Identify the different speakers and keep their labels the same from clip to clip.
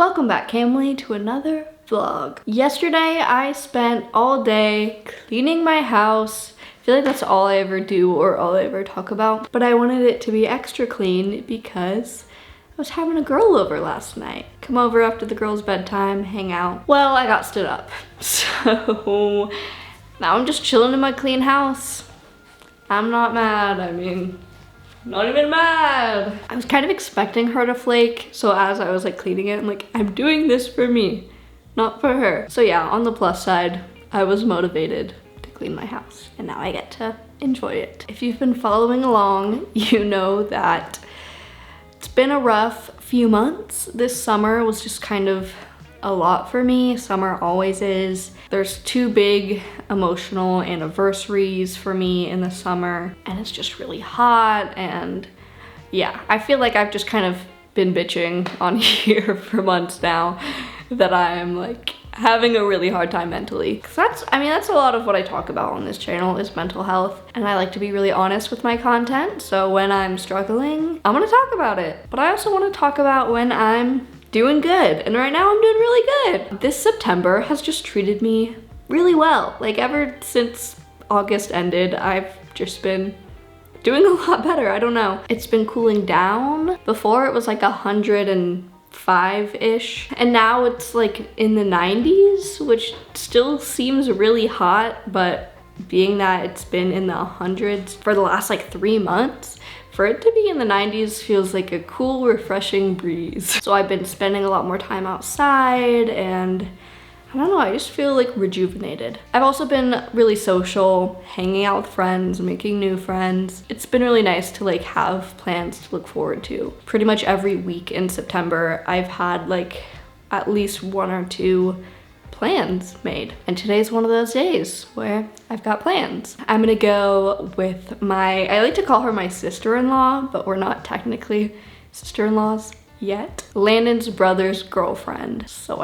Speaker 1: Welcome back, Camly, to another vlog. Yesterday, I spent all day cleaning my house. I feel like that's all I ever do or all I ever talk about, but I wanted it to be extra clean because I was having a girl over last night. Come over after the girls' bedtime, hang out. Well, I got stood up, so now I'm just chilling in my clean house. I'm not mad, not even mad. I was kind of expecting her to flake, so as I was like cleaning it, I'm like, I'm doing this for me, not for her. So yeah, on the plus side, I was motivated to clean my house, and now I get to enjoy it. If you've been following along, you know that it's been a rough few months. This summer was just kind of a lot for me. Summer always is. There's two big emotional anniversaries for me in the summer, and it's just really hot, and yeah, I feel like I've just kind of been bitching on here for months now that I'm like having a really hard time mentally. 'Cause that's a lot of what I talk about on this channel is mental health, and I like to be really honest with my content. So when I'm struggling, I'm gonna talk about it, but I also want to talk about when I'm doing good, and right now I'm doing really good. This September has just treated me really well. Like ever since August ended, I've just been doing a lot better. I don't know. It's been cooling down. Before it was like 105-ish, and now it's like in the 90s, which still seems really hot, but being that it's been in the hundreds for the last like 3 months, for it to be in the 90s feels like a cool, refreshing breeze. So I've been spending a lot more time outside, and I don't know, I just feel like rejuvenated. I've also been really social, hanging out with friends, making new friends. It's been really nice to like have plans to look forward to. Pretty much every week in September, I've had like at least 1 or 2 plans made, and today's one of those days where I've got plans. I'm gonna go with I like to call her my sister-in-law, but we're not technically sister-in-laws yet. Landon's brother's girlfriend, so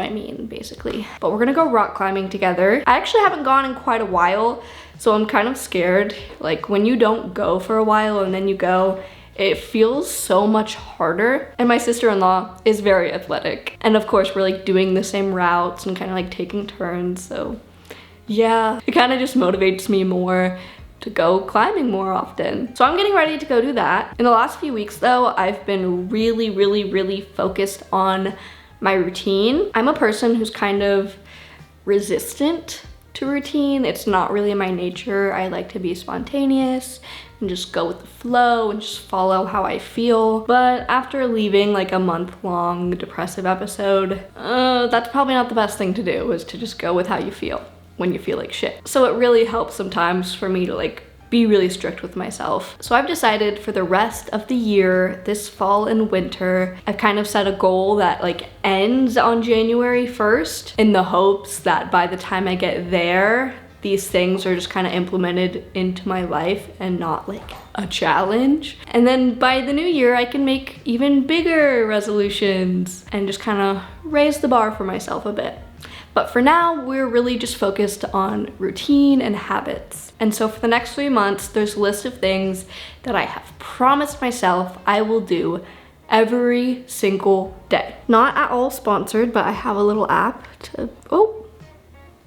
Speaker 1: basically. But we're gonna go rock climbing together. I actually haven't gone in quite a while, so I'm kind of scared. Like when you don't go for a while and then you go, it feels so much harder. And my sister-in-law is very athletic. And of course we're like doing the same routes and kind of like taking turns. So yeah, it kind of just motivates me more to go climbing more often. So I'm getting ready to go do that. In the last few weeks though, I've been really focused on my routine. I'm a person who's kind of resistant to routine. It's not really my nature. I like to be spontaneous and just go with the flow and just follow how I feel. But after leaving like a month-long depressive episode, that's probably not the best thing to do, is to just go with how you feel when you feel like shit. So it really helps sometimes for me to like be really strict with myself. So I've decided for the rest of the year, this fall and winter, I've kind of set a goal that like ends on January 1st in the hopes that by the time I get there, these things are just kind of implemented into my life and not like a challenge. And then by the new year, I can make even bigger resolutions and just kind of raise the bar for myself a bit. But for now, we're really just focused on routine and habits. And so for the next 3 months, there's a list of things that I have promised myself I will do every single day. Not at all sponsored, but I have a little app to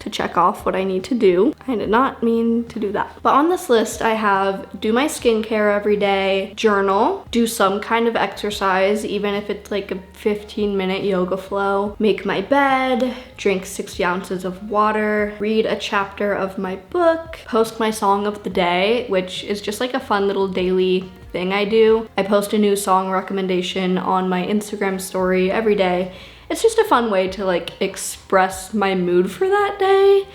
Speaker 1: check off what I need to do. I did not mean to do that. But on this list, I have do my skincare every day, journal, do some kind of exercise, even if it's like a 15-minute yoga flow, make my bed, drink 60 ounces of water, read a chapter of my book, post my song of the day, which is just like a fun little daily thing I do. I post a new song recommendation on my Instagram story every day. It's just a fun way to like express my mood for that day,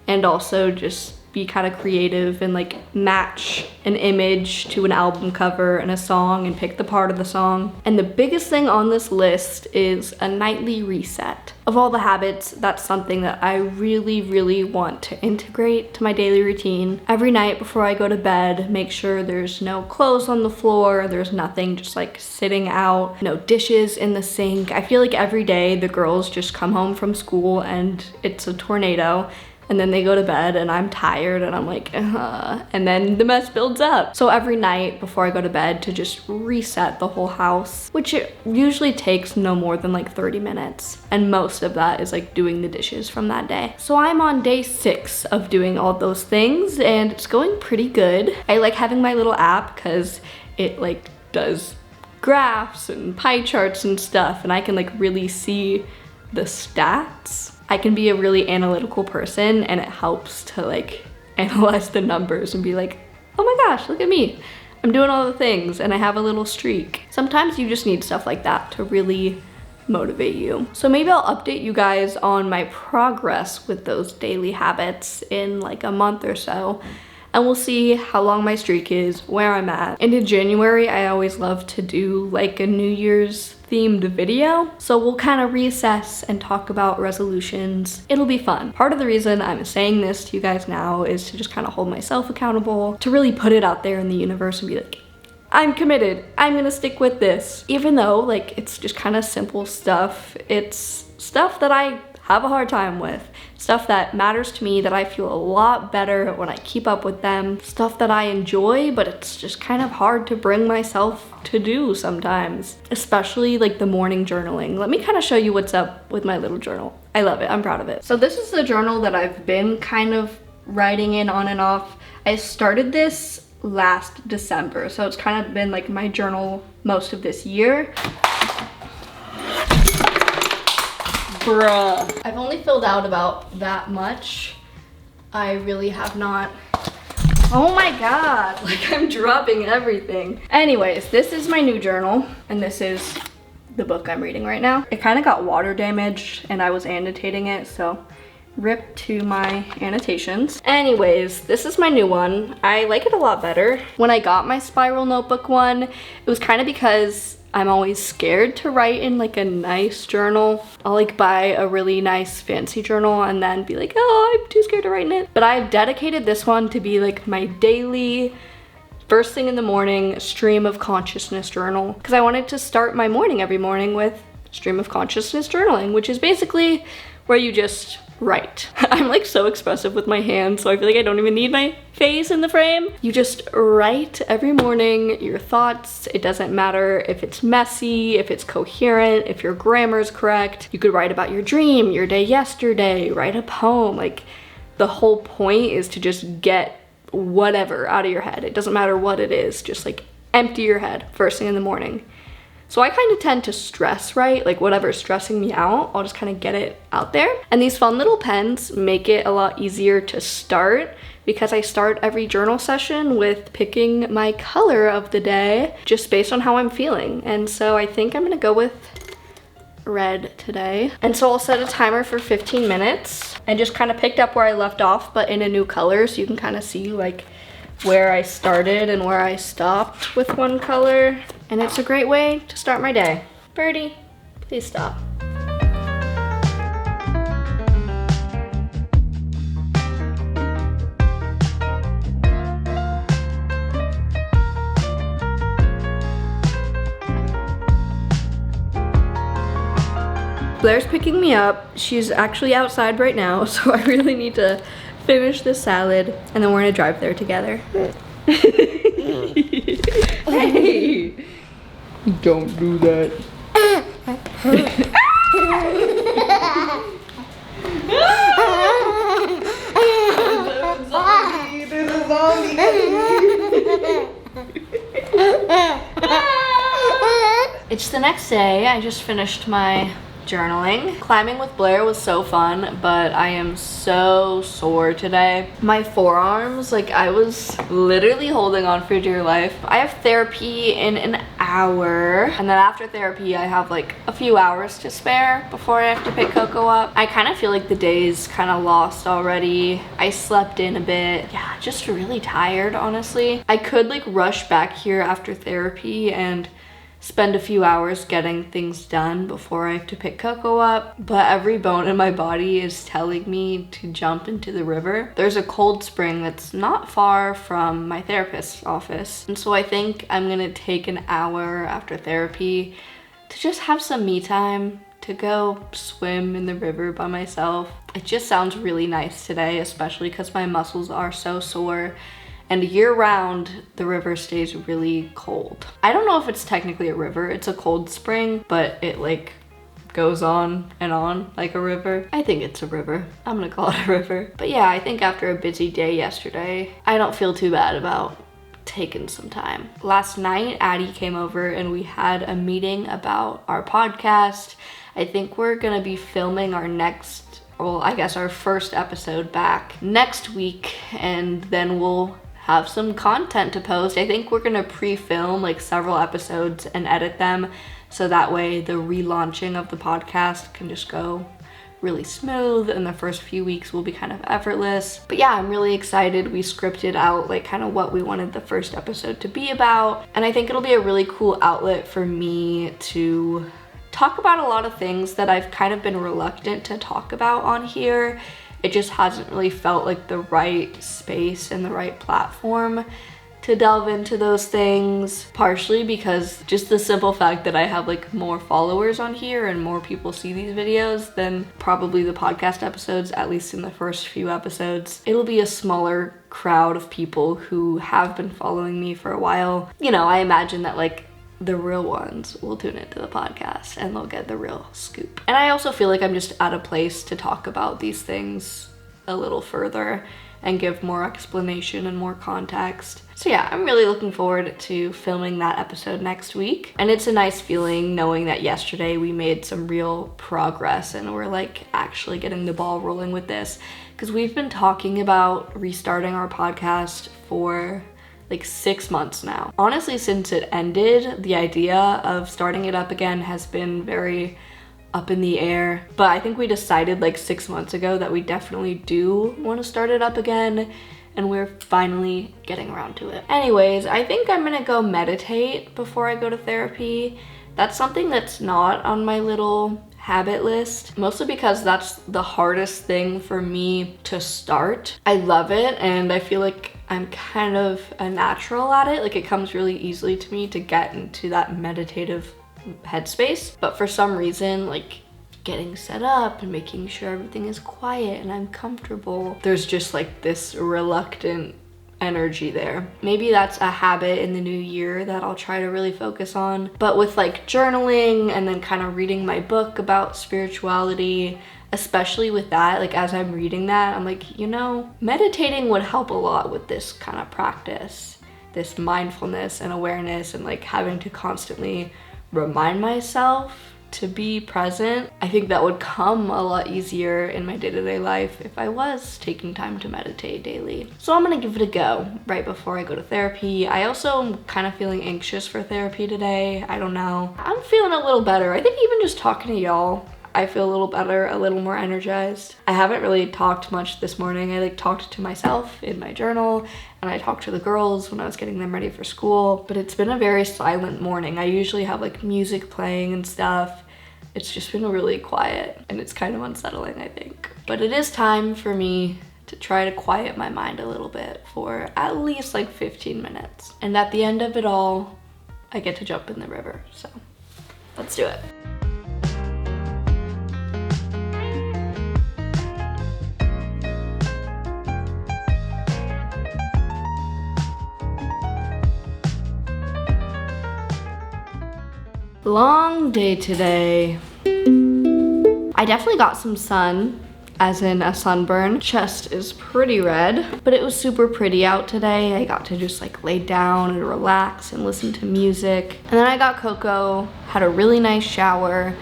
Speaker 1: and also just be kind of creative and like match an image to an album cover and a song and pick the part of the song. And the biggest thing on this list is a nightly reset. Of all the habits, that's something that I really want to integrate to my daily routine. Every night before I go to bed, make sure there's no clothes on the floor, there's nothing just like sitting out, no dishes in the sink. I feel like every day the girls just come home from school and it's a tornado. and then they go to bed and I'm tired and I'm like, and then the mess builds up. So every night before I go to bed to just reset the whole house, which it usually takes no more than like 30 minutes. And most of that is like doing the dishes from that day. So I'm on day 6 of doing all those things and it's going pretty good. I like having my little app because it like does graphs and pie charts and stuff, and I can like really see the stats. I can be a really analytical person and it helps to like analyze the numbers and be like, oh my gosh, look at me. I'm doing all the things and I have a little streak. Sometimes you just need stuff like that to really motivate you. So maybe I'll update you guys on my progress with those daily habits in like a month or so. And we'll see how long my streak is, where I'm at. And in January, I always love to do like a New Year's themed video. So we'll kind of reassess and talk about resolutions. It'll be fun. Part of the reason I'm saying this to you guys now is to just kind of hold myself accountable, to really put it out there in the universe and be like, I'm committed. I'm gonna stick with this. Even though like it's just kind of simple stuff, it's stuff that I have a hard time with. Stuff that matters to me, that I feel a lot better when I keep up with them. Stuff that I enjoy, but it's just kind of hard to bring myself to do sometimes. Especially like the morning journaling. Let me kind of show you what's up with my little journal. I love it, I'm proud of it. So this is the journal that I've been kind of writing in on and off. I started this last December, so it's kind of been like my journal most of this year. Bruh. I've only filled out about that much. I really have not. Oh my god, like I'm dropping everything. Anyways, this is my new journal, and this is the book I'm reading right now. It kind of got water damaged, and I was annotating it, so rip to my annotations. Anyways, this is my new one. I like it a lot better. When I got my spiral notebook one, it was kind of because I'm always scared to write in like a nice journal. I'll like buy a really nice fancy journal and then be like, oh, I'm too scared to write in it. But I've dedicated this one to be like my daily, first thing in the morning, stream of consciousness journal. Because I wanted to start my morning every morning with stream of consciousness journaling, which is basically where you just write. I'm like so expressive with my hands, so I feel like I don't even need my face in the frame. You just write every morning your thoughts. It doesn't matter if it's messy, if it's coherent, if your grammar is correct. You could write about your dream, your day yesterday, write a poem. Like the whole point is to just get whatever out of your head. It doesn't matter what it is, just like empty your head first thing in the morning. So I kind of tend to stress write, like whatever's stressing me out, I'll just kind of get it out there. And these fun little pens make it a lot easier to start because I start every journal session with picking my color of the day just based on how I'm feeling. And so I think I'm gonna go with red today. And so I'll set a timer for 15 minutes and just kind of picked up where I left off, but in a new color, so you can kind of see like where I started and where I stopped with one color. And it's a great way to start my day. Birdie, please stop. Blair's picking me up. She's actually outside right now, so I really need to finish this salad and then we're gonna drive there together. Hey! Don't do that. There's a zombie. It's the next day. I just finished my journaling. Climbing with Blair was so fun, but I am so sore today. My forearms, like I was literally holding on for dear life. I have therapy in an hour, and then after therapy I have like a few hours to spare before I have to pick Coco up. I kind of feel like the day's kind of lost already. I slept in a bit. Yeah, just really tired, honestly. I could like rush back here after therapy and spend a few hours getting things done before I have to pick Coco up, but every bone in my body is telling me to jump into the river. There's a cold spring that's not far from my therapist's office, and so I think I'm gonna take an hour after therapy to just have some me time, to go swim in the river by myself. It just sounds really nice today, especially because my muscles are so sore. And year round, the river stays really cold. I don't know if it's technically a river, it's a cold spring, but it like goes on and on like a river. I think it's a river. I'm gonna call it a river. But yeah, I think after a busy day yesterday, I don't feel too bad about taking some time. Last night, Addie came over and we had a meeting about our podcast. I think we're gonna be filming our next, well, I guess our first episode back next week, and then we'll have some content to post. I think we're gonna pre-film like several episodes and edit them so that way the relaunching of the podcast can just go really smooth and the first few weeks will be kind of effortless. But yeah, I'm really excited. We scripted out like kind of what we wanted the first episode to be about, and I think it'll be a really cool outlet for me to talk about a lot of things that I've kind of been reluctant to talk about on here. It just hasn't really felt like the right space and the right platform to delve into those things, partially because just the simple fact that I have like more followers on here and more people see these videos than probably the podcast episodes, at least in the first few episodes. It'll be a smaller crowd of people who have been following me for a while. You know, I imagine that like the real ones will tune into the podcast and they'll get the real scoop. And I also feel like I'm just at a place to talk about these things a little further and give more explanation and more context. So yeah, I'm really looking forward to filming that episode next week. And it's a nice feeling knowing that yesterday we made some real progress and we're like actually getting the ball rolling with this, because we've been talking about restarting our podcast for like 6 months now. Honestly, since it ended, the idea of starting it up again has been very up in the air, but I think we decided like 6 months ago that we definitely do want to start it up again, and we're finally getting around to it. Anyways, I think I'm gonna go meditate before I go to therapy. That's something that's not on my little habit list, mostly because that's the hardest thing for me to start. I love it and I feel like I'm kind of a natural at it. Like it comes really easily to me to get into that meditative headspace, but for some reason, like getting set up and making sure everything is quiet and I'm comfortable, there's just like this reluctant energy there. Maybe that's a habit in the new year that I'll try to really focus on. But with like journaling and then kind of reading my book about spirituality, especially with that, like as I'm reading that, I'm like, you know, meditating would help a lot with this kind of practice, this mindfulness and awareness, and like having to constantly remind myself to be present. I think that would come a lot easier in my day-to-day life if I was taking time to meditate daily. So I'm gonna give it a go right before I go to therapy. I also am kind of feeling anxious for therapy today. I don't know. I'm feeling a little better. I think even just talking to y'all, I feel a little better, a little more energized. I haven't really talked much this morning. I like talked to myself in my journal, and I talked to the girls when I was getting them ready for school, but it's been a very silent morning. I usually have like music playing and stuff. It's just been really quiet and it's kind of unsettling, I think. But it is time for me to try to quiet my mind a little bit for at least like 15 minutes. And at the end of it all, I get to jump in the river. So let's do it. Long day today. I definitely got some sun, as in a sunburn. Chest is pretty red, but it was super pretty out today. I got to just like lay down and relax and listen to music. And then I got Coco, had a really nice shower,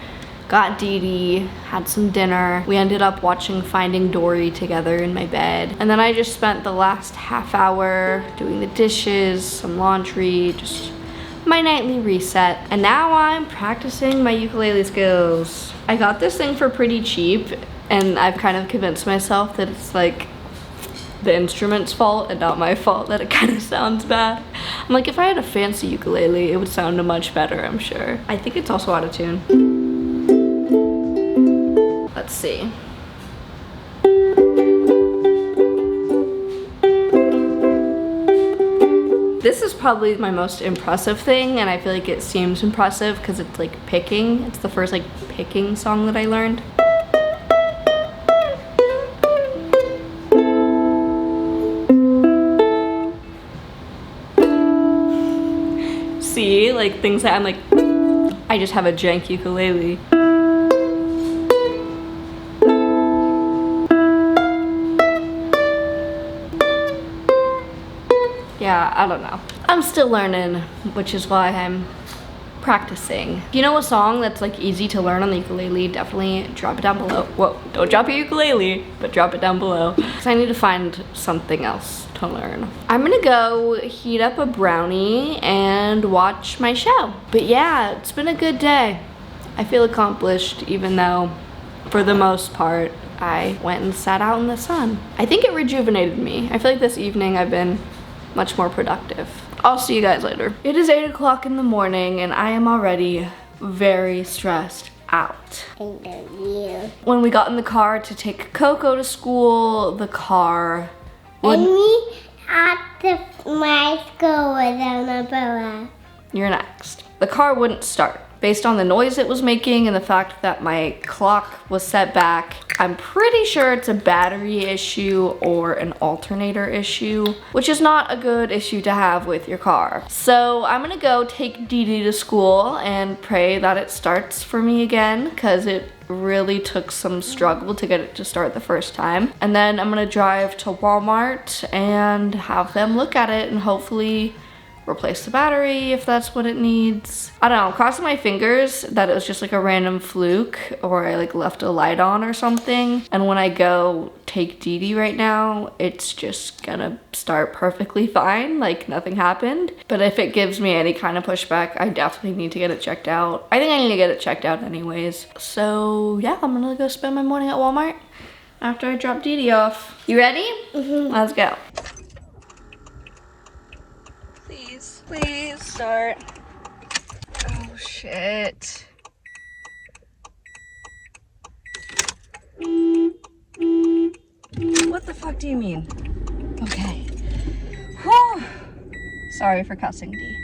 Speaker 1: got Dee Dee, had some dinner. We ended up watching Finding Dory together in my bed. And then I just spent the last half hour doing the dishes, some laundry, just my nightly reset. And now I'm practicing my ukulele skills. I got this thing for pretty cheap, and I've kind of convinced myself that it's like the instrument's fault and not my fault that it kind of sounds bad. I'm like, if I had a fancy ukulele, it would sound much better, I'm sure. I think it's also out of tune. Let's see. This is probably my most impressive thing, and I feel like it seems impressive because it's like picking. It's the first like picking song that I learned. See, like things that I'm like, I just have a jank ukulele. Yeah, I don't know. I'm still learning, which is why I'm practicing. If you know a song that's like easy to learn on the ukulele, definitely drop it down below. Whoa, don't drop your ukulele, but drop it down below. Because I need to find something else to learn. I'm gonna go heat up a brownie and watch my show. But yeah, it's been a good day. I feel accomplished, even though for the most part, I went and sat out in the sun. I think it rejuvenated me. I feel like this evening I've been much more productive. I'll see you guys later. It is 8 o'clock in the morning and I am already very stressed out. When we got in the car to take Coco to school, the car would...
Speaker 2: And we at my school with an umbrella.
Speaker 1: You're next. The car wouldn't start. Based on the noise it was making and the fact that my clock was set back, I'm pretty sure it's a battery issue or an alternator issue, which is not a good issue to have with your car. So I'm gonna go take Dee Dee to school and pray that it starts for me again, because it really took some struggle to get it to start the first time. And then I'm gonna drive to Walmart and have them look at it and hopefully replace the battery if that's what it needs. I don't know, I'm crossing my fingers that it was just like a random fluke or I like left a light on or something. And when I go take Dee Dee right now, it's just gonna start perfectly fine, like nothing happened. But if it gives me any kind of pushback, I definitely need to get it checked out. I think I need to get it checked out anyways. So yeah, I'm gonna go spend my morning at Walmart after I drop Dee Dee off. You ready? Mm-hmm. Let's go. Please start. Oh shit. What the fuck do you mean? Okay. Whew. Sorry for cussing, D.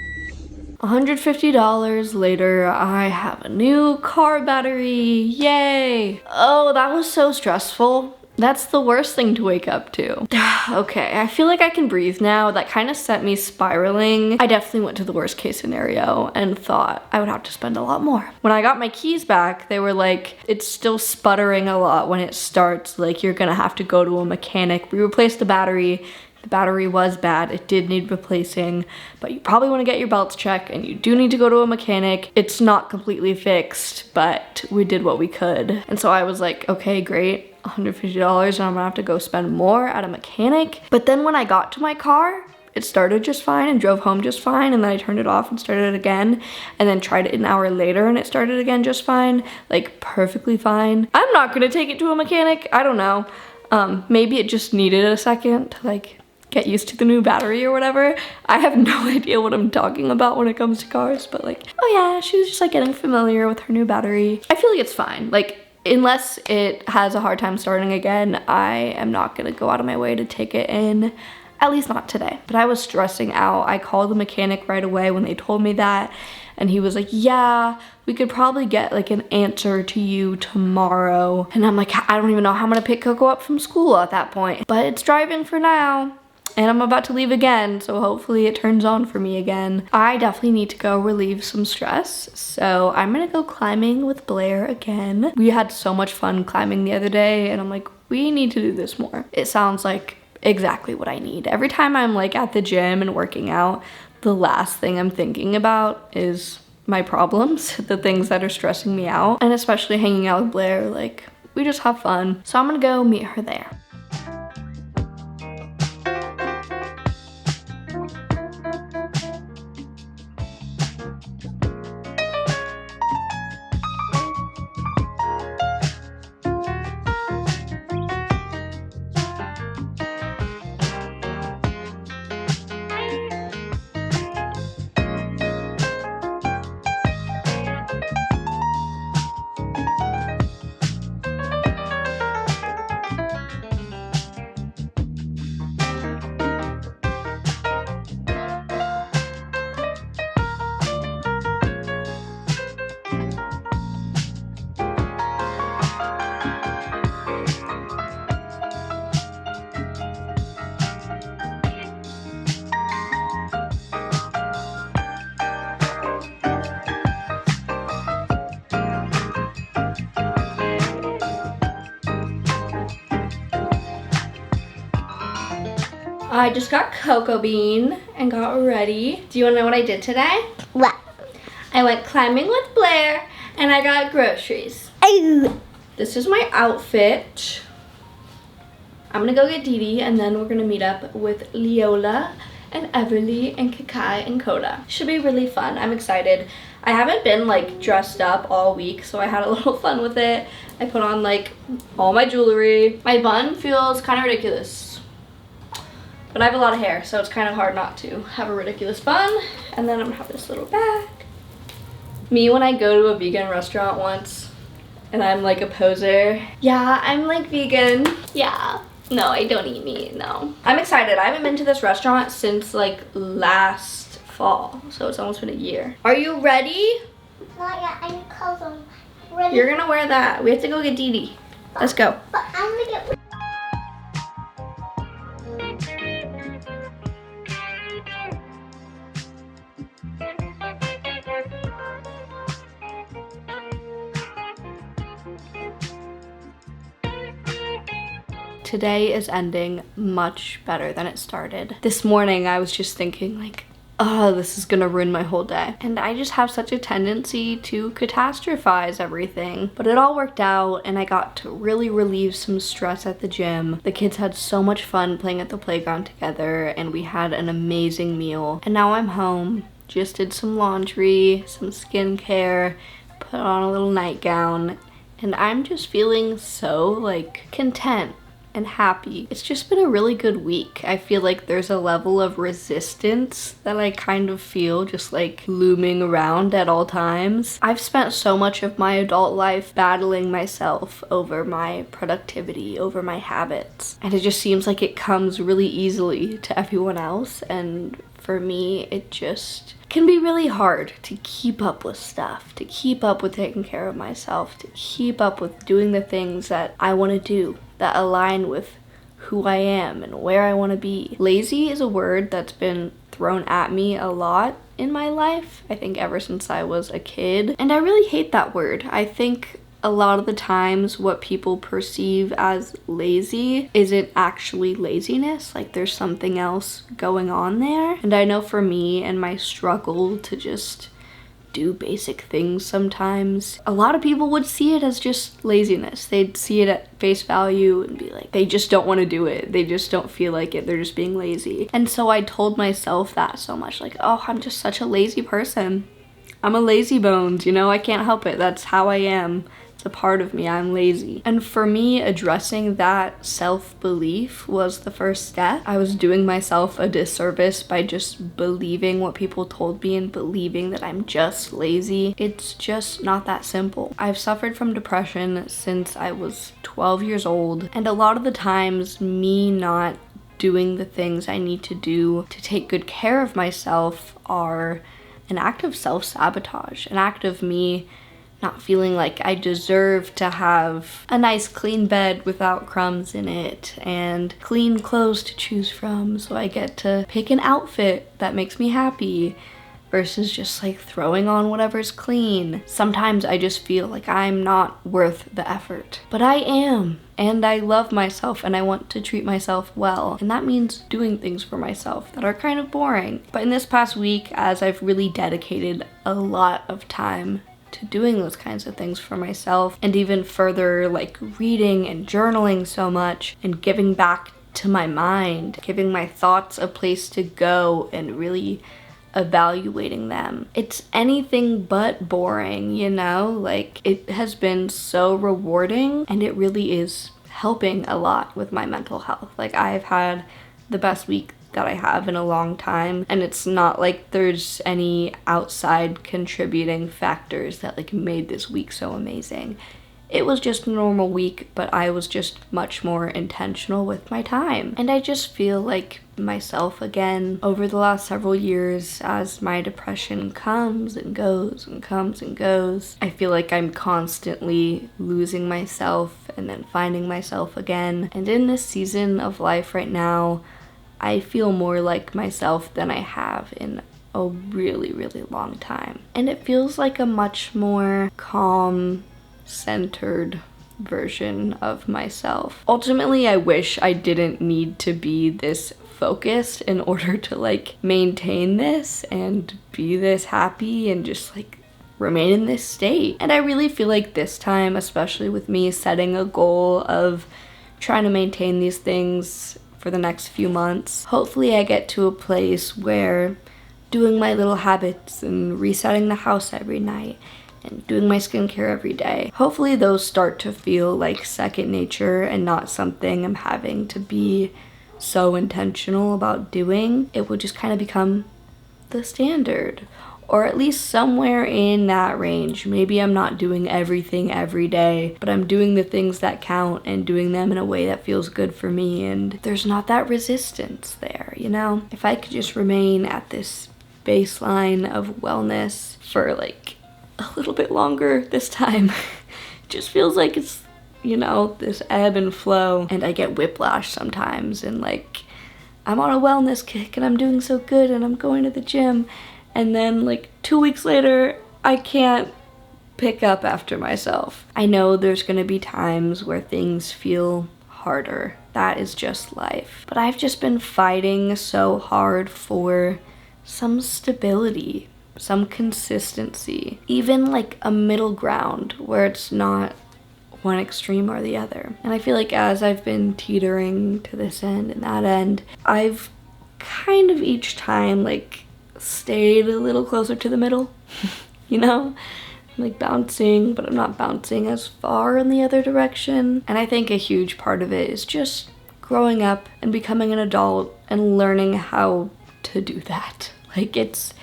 Speaker 1: $150 later, I have a new car battery. Yay. Oh, that was so stressful. That's the worst thing to wake up to. Okay, I feel like I can breathe now. That kind of set me spiraling. I definitely went to the worst case scenario and thought I would have to spend a lot more. When I got my keys back, they were like, it's still sputtering a lot when it starts. Like, you're gonna have to go to a mechanic. We replaced the battery. The battery was bad, it did need replacing, but you probably wanna get your belts checked and you do need to go to a mechanic. It's not completely fixed, but we did what we could. And so I was like, okay, great, $150 and I'm gonna have to go spend more at a mechanic. But then when I got to my car, it started just fine and drove home just fine, and then I turned it off and started it again, and then tried it an hour later and it started again just fine, like perfectly fine. I'm not gonna take it to a mechanic, I don't know. Maybe it just needed a second to like get used to the new battery or whatever. I have no idea what I'm talking about when it comes to cars, but like, oh yeah, she was just like getting familiar with her new battery. I feel like it's fine. Like, unless it has a hard time starting again, I am not gonna go out of my way to take it in, at least not today. But I was stressing out. I called the mechanic right away when they told me that, and he was like, yeah, we could probably get like an answer to you tomorrow. And I'm like, I don't even know how I'm gonna pick Coco up from school at that point, but it's driving for now. And I'm about to leave again, so hopefully it turns on for me again. I definitely need to go relieve some stress, so I'm gonna go climbing with Blair again. We had so much fun climbing the other day, and I'm like, we need to do this more. It sounds like exactly what I need. Every time I'm like at the gym and working out, the last thing I'm thinking about is my problems, the things that are stressing me out, and especially hanging out with Blair, like, we just have fun. So I'm gonna go meet her there. I just got cocoa bean and got ready. Do you want to know what I did today?
Speaker 2: What?
Speaker 1: I went climbing with Blair and I got groceries.
Speaker 2: Oh.
Speaker 1: This is my outfit. I'm gonna go get Dee Dee and then we're gonna meet up with Leola and Everly and Kakai and Coda. Should be really fun. I'm excited. I haven't been like dressed up all week, so I had a little fun with it. I put on like all my jewelry. My bun feels kind of ridiculous, but I have a lot of hair, so it's kind of hard not to have a ridiculous bun. And then I'm gonna have this little bag. Me when I go to a vegan restaurant once and I'm like a poser. Yeah, I'm like vegan. Yeah. No, I don't eat meat, no. I'm excited. I haven't been to this restaurant since like last fall, so it's almost been a year. Are you ready?
Speaker 2: Not yet. I need clothes on. Ready?
Speaker 1: You're gonna wear that. We have to go get Dee Dee. Let's go.
Speaker 2: But I'm gonna get.
Speaker 1: Today is ending much better than it started. This morning I was just thinking like, oh, this is gonna ruin my whole day. And I just have such a tendency to catastrophize everything. But it all worked out and I got to really relieve some stress at the gym. The kids had so much fun playing at the playground together and we had an amazing meal. And now I'm home, just did some laundry, some skincare, put on a little nightgown, and I'm just feeling so like content and happy. It's just been a really good week. I feel like there's a level of resistance that I kind of feel just like looming around at all times. I've spent so much of my adult life battling myself over my productivity, over my habits, and it just seems like it comes really easily to everyone else, and for me it just can be really hard to keep up with stuff, to keep up with taking care of myself, to keep up with doing the things that I want to do that align with who I am and where I want to be. Lazy is a word that's been thrown at me a lot in my life, I think ever since I was a kid, and I really hate that word. I think a lot of the times what people perceive as lazy isn't actually laziness, like there's something else going on there. And I know for me and my struggle to just do basic things sometimes, a lot of people would see it as just laziness. They'd see it at face value and be like, they just don't want to do it. They just don't feel like it. They're just being lazy. And so I told myself that so much, like, oh, I'm just such a lazy person. I'm a lazy bones, you know, I can't help it. That's how I am. It's a part of me, I'm lazy. And for me, addressing that self-belief was the first step. I was doing myself a disservice by just believing what people told me and believing that I'm just lazy. It's just not that simple. I've suffered from depression since I was 12 years old, and a lot of the times me not doing the things I need to do to take good care of myself are an act of self-sabotage, an act of me not feeling like I deserve to have a nice clean bed without crumbs in it and clean clothes to choose from, so I get to pick an outfit that makes me happy versus just like throwing on whatever's clean. Sometimes I just feel like I'm not worth the effort, but I am, and I love myself and I want to treat myself well, and that means doing things for myself that are kind of boring. But in this past week, as I've really dedicated a lot of time to doing those kinds of things for myself, and even further like reading and journaling so much and giving back to my mind, giving my thoughts a place to go and really evaluating them, it's anything but boring, you know? Like, it has been so rewarding and it really is helping a lot with my mental health. Like, I've had the best week that I have in a long time, and it's not like there's any outside contributing factors that like made this week so amazing. It was just a normal week, but I was just much more intentional with my time. And I just feel like myself again over the last several years as my depression comes and goes and comes and goes. I feel like I'm constantly losing myself and then finding myself again. And in this season of life right now, I feel more like myself than I have in a really, really long time. And it feels like a much more calm, centered version of myself. Ultimately, I wish I didn't need to be this focused in order to like maintain this and be this happy and just like remain in this state. And I really feel like this time, especially with me setting a goal of trying to maintain these things for the next few months, hopefully I get to a place where doing my little habits and resetting the house every night and doing my skincare every day, hopefully those start to feel like second nature and not something I'm having to be so intentional about doing. It will just kind of become the standard, or at least somewhere in that range. Maybe I'm not doing everything every day, but I'm doing the things that count and doing them in a way that feels good for me, and there's not that resistance there, you know? If I could just remain at this baseline of wellness for like a little bit longer this time, it just feels like it's, you know, this ebb and flow, and I get whiplash sometimes, and like I'm on a wellness kick and I'm doing so good and I'm going to the gym, and then like 2 weeks later I can't pick up after myself. I know there's gonna be times where things feel harder. That is just life. But I've just been fighting so hard for some stability, some consistency, even like a middle ground where it's not one extreme or the other. And I feel like as I've been teetering to this end and that end, I've kind of each time like stayed a little closer to the middle, you know? I'm like bouncing, but I'm not bouncing as far in the other direction. And I think a huge part of it is just growing up and becoming an adult and learning how to do that. Like it's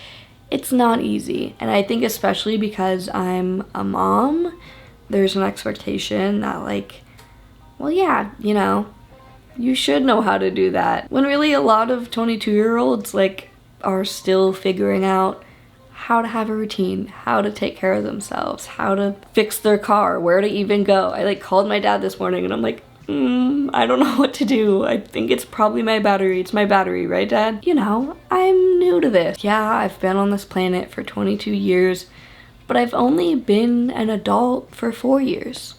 Speaker 1: not easy. And I think especially because I'm a mom, there's an expectation that like, well, yeah, you know, you should know how to do that. When really a lot of 22-year-olds like are still figuring out how to have a routine, how to take care of themselves, how to fix their car, where to even go. I like called my dad this morning and I'm like, I don't know what to do. I think it's probably my battery. It's my battery, right, Dad? You know, I'm new to this. Yeah, I've been on this planet for 22 years, but I've only been an adult for 4 years.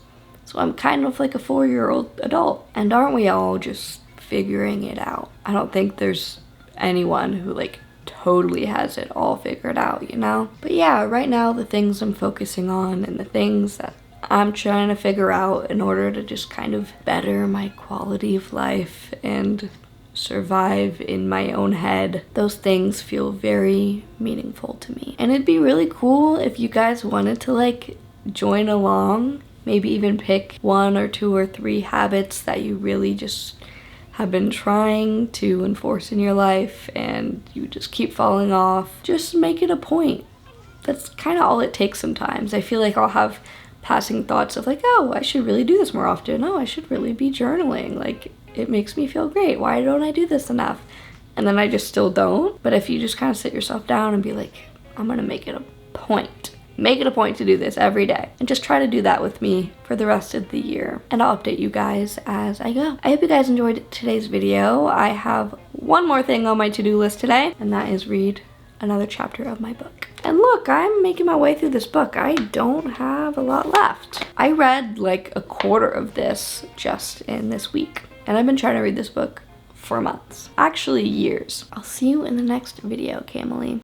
Speaker 1: So I'm kind of like a 4-year-old adult. And aren't we all just figuring it out? I don't think there's anyone who like totally has it all figured out, you know? But yeah, right now the things I'm focusing on and the things that I'm trying to figure out in order to just kind of better my quality of life and survive in my own head, those things feel very meaningful to me. And it'd be really cool if you guys wanted to like join along, maybe even pick 1 or 2 or 3 habits that you really just have been trying to enforce in your life and you just keep falling off. Just make it a point. That's kind of all it takes sometimes. I feel like I'll have passing thoughts of like, oh, I should really do this more often. Oh, I should really be journaling. Like, it makes me feel great. Why don't I do this enough? And then I just still don't. But if you just kind of sit yourself down and be like, I'm gonna make it a point. Make it a point to do this every day. And just try to do that with me for the rest of the year. And I'll update you guys as I go. I hope you guys enjoyed today's video. I have one more thing on my to-do list today, and that is read another chapter of my book. And look, I'm making my way through this book. I don't have a lot left. I read like a quarter of this just in this week. And I've been trying to read this book for months. Actually, years. I'll see you in the next video, Cam&Fam.